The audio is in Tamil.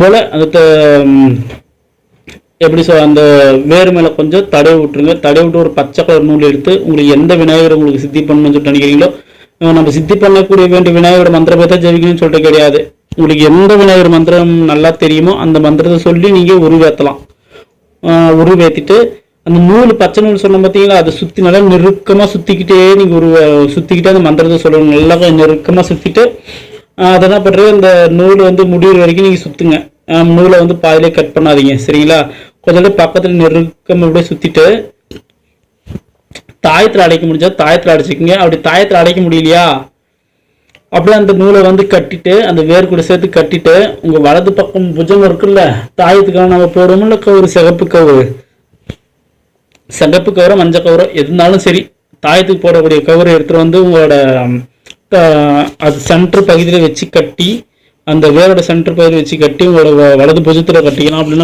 போல் அந்த எப்படி அந்த வேறு மேலே கொஞ்சம் தடவை விட்டுருங்க. தடவை விட்டு ஒரு பச்சை கலர் நூல் எடுத்து உங்களுக்கு எந்த விநாயகர் உங்களுக்கு சித்தி பண்ணணும்னு சொல்லிட்டு நினைக்கிறீங்களோ, நம்ம சித்தி பண்ணக்கூடிய வேண்டிய விநாயகரோட மந்திரம் பார்த்தா ஜெபிக்கணும்னு சொல்லிட்டு கிடையாது. உங்களுக்கு எந்த விநாயகர் மந்திரம் நல்லா தெரியுமோ அந்த மந்திரத்தை சொல்லி நீங்கள் உருவேற்றலாம். உருவேற்றிட்டு அந்த நூல் பச்சை நூல் சொன்ன பார்த்தீங்களா, அதை சுற்றி நல்லா நெருக்கமாக சுற்றிக்கிட்டே நீங்கள் சுற்றிக்கிட்டே அந்த மந்திரத்தை சொல்லணும். நல்லா நெருக்கமாக சுற்றிட்டு அதை என்ன பண்ணுறது, இந்த நூல் முடிகிற வரைக்கும் நீங்கள் சுற்றுங்க. நூலை பாதிலே கட் பண்ணாதீங்க, சரிங்களா? கொஞ்சம் பக்கத்தில் நெருக்கமாக அப்படியே சுற்றிட்டு தாயத்தில் அடைக்க முடிஞ்சா தாயத்தில் அடைச்சிக்கங்க. அப்படி தாயத்தில் அடைக்க முடியலையா, அப்படியே அந்த நூலை கட்டிட்டு அந்த வேர் கூட சேர்த்து கட்டிட்டு உங்கள் வலது பக்கம் புஜம் இருக்குல்ல, தாயத்துக்காக நம்ம போடுவோம்ல கவுரு, சிகப்பு கவுரு மஞ்சள் கவுரு எதுனாலும் சரி, தாயத்துக்கு போடக்கூடிய கவுரை எடுத்துகிட்டு உங்களோட அது சென்டர் பகுதியில் வச்சு கட்டி, அந்த வேரோட சென்டர் பகுதியில் வச்சு கட்டி உங்களோட வலது புஜத்தில் கட்டிக்கலாம். அப்படின்னா